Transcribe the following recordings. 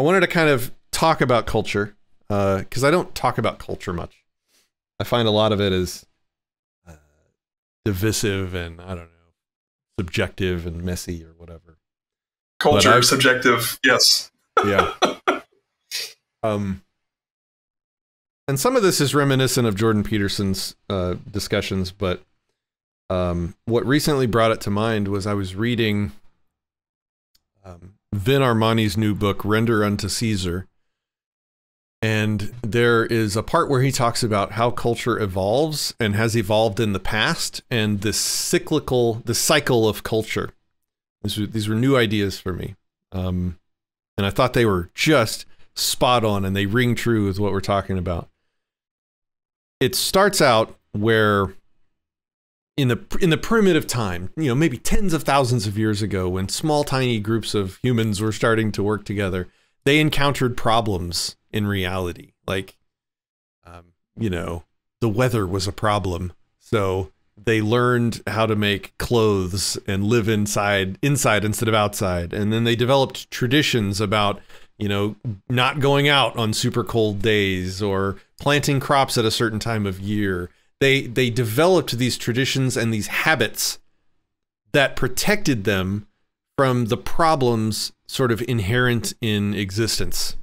I wanted to kind of talk about culture, because I don't talk about culture much. I find a lot of it is divisive and, I don't know, subjective and messy or whatever. Culture, subjective, yes. Yeah. And some of this is reminiscent of Jordan Peterson's discussions, but what recently brought it to mind was I was reading Vin Armani's new book, Render Unto Caesar. And there is a part where he talks about how culture evolves and has evolved in the past, and the cycle of culture. These were new ideas for me. And I thought they were just spot on, and they ring true with what we're talking about. It starts out where in the primitive time, you know, maybe tens of thousands of years ago, when small, tiny groups of humans were starting to work together, they encountered problems in reality. Like, you know, the weather was a problem. So they learned how to make clothes and live inside instead of outside. And then they developed traditions about, you know, not going out on super cold days or planting crops at a certain time of year. They developed these traditions and these habits that protected them from the problems sort of inherent in existence.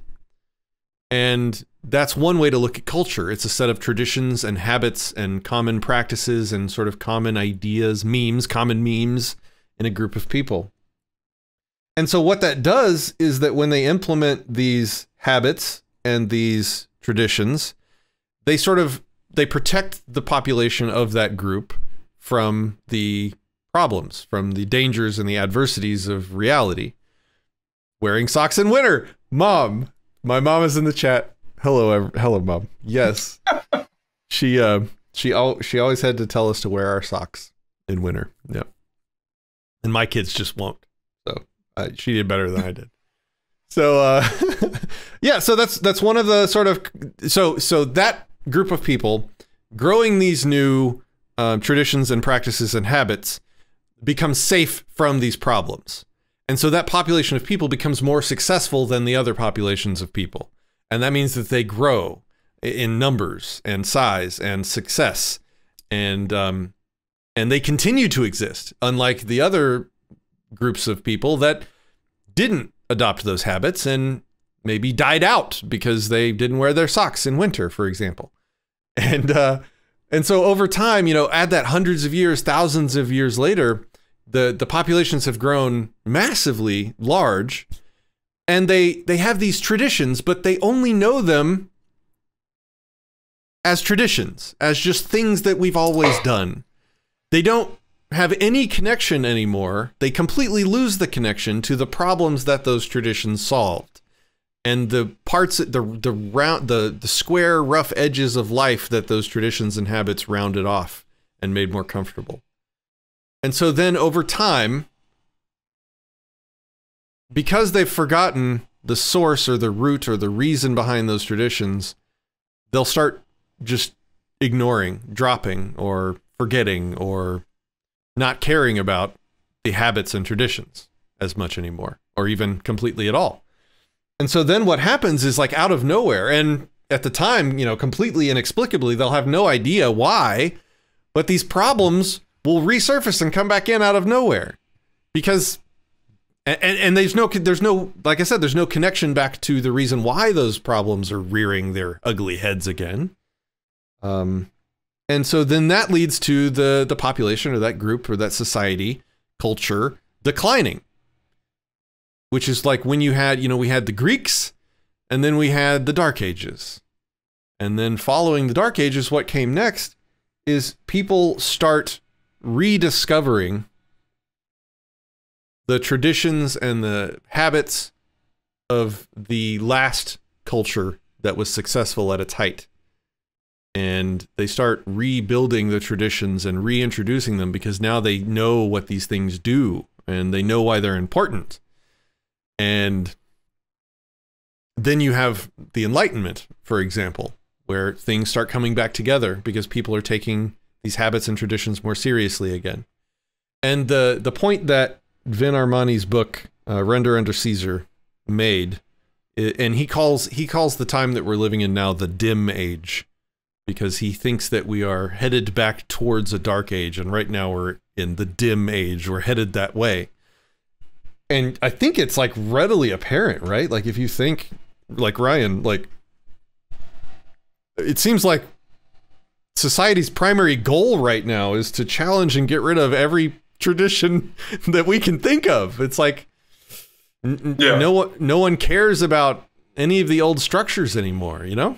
And that's one way to look at culture. It's a set of traditions and habits and common practices and sort of common ideas, common memes in a group of people. And so what that does is that when they implement these habits and these traditions, they protect the population of that group from the problems, from the dangers and the adversities of reality. Wearing socks in winter. Mom. My mom is in the chat. Hello, Mom. Yes. She always had to tell us to wear our socks in winter. Yep. And my kids just won't. So she did better than I did. So yeah, so that's one of the sort of so that group of people growing these new traditions and practices and habits becomes safe from these problems. And so that population of people becomes more successful than the other populations of people. And that means that they grow in numbers and size and success. And they continue to exist, unlike the other groups of people that didn't adopt those habits and maybe died out because they didn't wear their socks in winter, for example. And so over time, you know, add that hundreds of years, thousands of years later, the populations have grown massively large, and they have these traditions, but they only know them as traditions, as just things that we've always done. They don't have any connection anymore. They completely lose the connection to the problems that those traditions solved, and the parts, the square, rough edges of life that those traditions and habits rounded off and made more comfortable. And so then over time, because they've forgotten the source or the root or the reason behind those traditions, they'll start just ignoring, dropping, or forgetting, or not caring about the habits and traditions as much anymore, or even completely at all. And so then what happens is, like, out of nowhere, and at the time, you know, completely inexplicably, they'll have no idea why, but these problems will resurface and come back in out of nowhere, because and there's no, like I said, there's no connection back to the reason why those problems are rearing their ugly heads again. And so then that leads to the population or that group or that society culture declining, which is like when you had, you know, we had the Greeks, and then we had the Dark Ages, and then following the Dark Ages, what came next is people start rediscovering the traditions and the habits of the last culture that was successful at its height. And they start rebuilding the traditions and reintroducing them, because now they know what these things do and they know why they're important. And then you have the Enlightenment, for example, where things start coming back together because people are taking these habits and traditions more seriously again. And the point that Vin Armani's book, Render Unto Caesar, made And he calls the time that we're living in now the dim age, because he thinks that we are headed back towards a dark age, and right now we're in the dim age. We're headed that way. And I think it's like readily apparent, right? Like if you think like Ryan, like it seems like society's primary goal right now is to challenge and get rid of every tradition that we can think of. It's like no one cares about any of the old structures anymore, you know?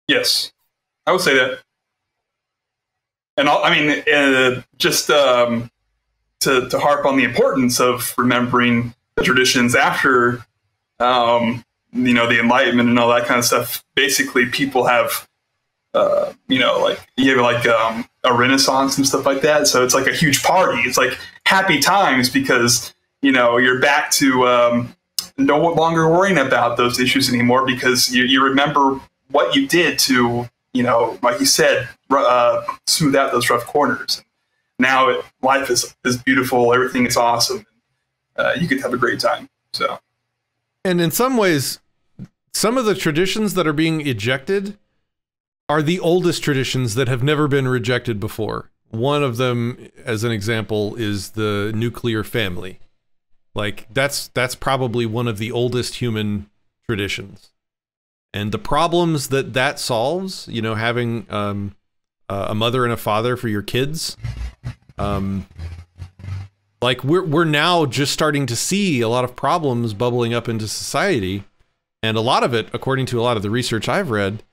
Yes, I would say that. And I mean, just to harp on the importance of remembering the traditions after, the Enlightenment and all that kind of stuff. Basically, people have, like you have like a Renaissance and stuff like that. So it's like a huge party. It's like happy times because you're back to no longer worrying about those issues anymore because you remember what you did to, like you said, smooth out those rough corners. Now life is beautiful. Everything is awesome. You could have a great time. So, and in some ways, some of the traditions that are being ejected are the oldest traditions that have never been rejected before. One of them, as an example, is the nuclear family. Like that's probably one of the oldest human traditions. And the problems that solves, having a mother and a father for your kids, like we're now just starting to see a lot of problems bubbling up into society, and a lot of it, according to a lot of the research I've read,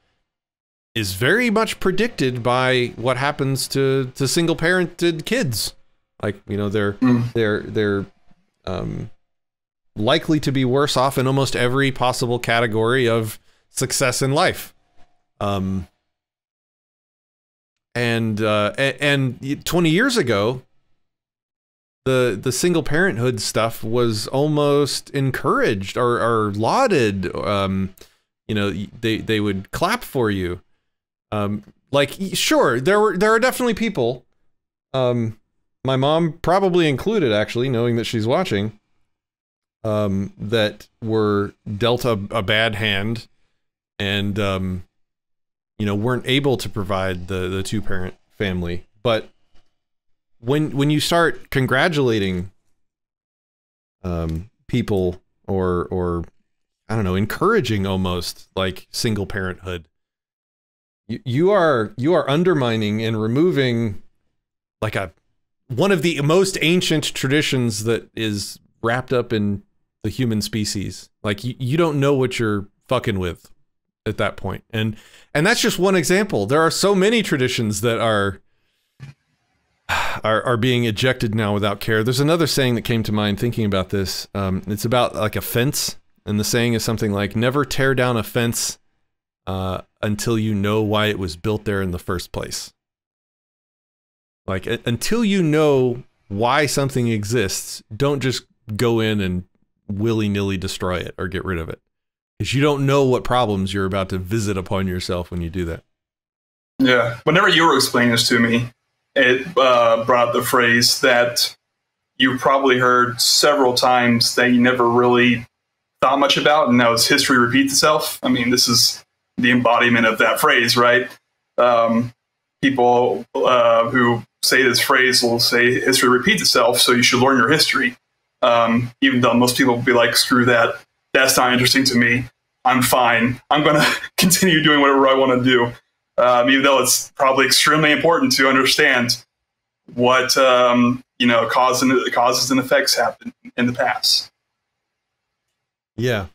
is very much predicted by what happens to single-parented kids. Like they're likely to be worse off in almost every possible category of success in life. And 20 years ago, the single parenthood stuff was almost encouraged or lauded. They would clap for you. Like, sure, there are definitely people, my mom probably included, actually, knowing that she's watching, that were dealt a bad hand and, weren't able to provide the two-parent family. But when you start congratulating people or I don't know, encouraging almost like single parenthood, you are undermining and removing like one of the most ancient traditions that is wrapped up in the human species. Like you don't know what you're fucking with at that point. And that's just one example. There are so many traditions that are being ejected now without care. There's another saying that came to mind thinking about this. It's about like a fence, and the saying is something like, never tear down a fence until you know why it was built there in the first place. Like until you know why something exists, don't just go in and willy-nilly destroy it or get rid of it. Because you don't know what problems you're about to visit upon yourself when you do that. Yeah. Whenever you were explaining this to me, it brought up the phrase that you probably heard several times that you never really thought much about, and that was history repeats itself. I mean, this is the embodiment of that phrase, right? People who say this phrase will say history repeats itself, so you should learn your history. Even though most people will be like, screw that. That's not interesting to me. I'm fine. I'm going to continue doing whatever I want to do. Even though it's probably extremely important to understand what, causes and effects happen in the past. Yeah.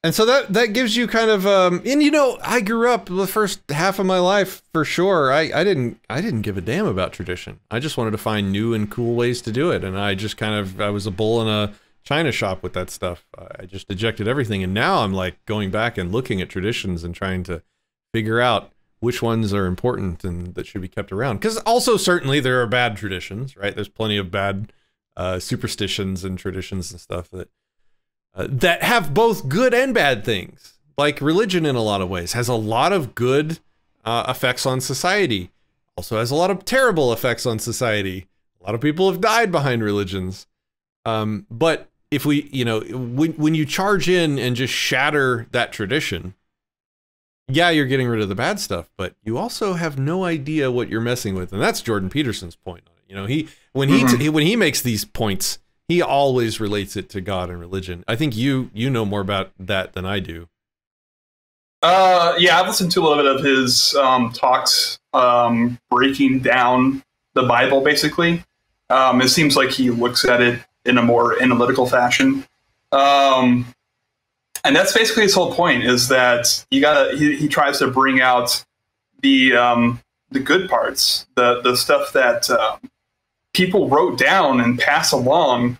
And so that gives you kind of, I grew up the first half of my life for sure. I didn't give a damn about tradition. I just wanted to find new and cool ways to do it. And I just I was a bull in a china shop with that stuff. I just ejected everything. And now I'm like going back and looking at traditions and trying to figure out which ones are important and that should be kept around. Because also certainly there are bad traditions, right? There's plenty of bad superstitions and traditions and stuff that have both good and bad things. Like religion in a lot of ways has a lot of good effects on society. Also has a lot of terrible effects on society. A lot of people have died behind religions. But if we, you know, when you charge in and just shatter that tradition, yeah, you're getting rid of the bad stuff, but you also have no idea what you're messing with. And that's Jordan Peterson's point on it. You know, when he makes these points, he always relates it to God and religion. I think you know more about that than I do. Yeah, I've listened to a little bit of his talks breaking down the Bible, basically. It seems like he looks at it in a more analytical fashion. And that's basically his whole point, is that he tries to bring out the good parts, the stuff that people wrote down and passed along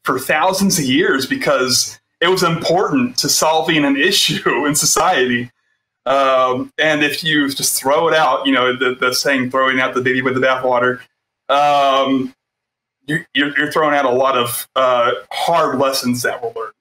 for thousands of years because it was important to solving an issue in society. And if you just throw it out, you know, the saying, throwing out the baby with the bathwater, you're throwing out a lot of hard lessons that were learned.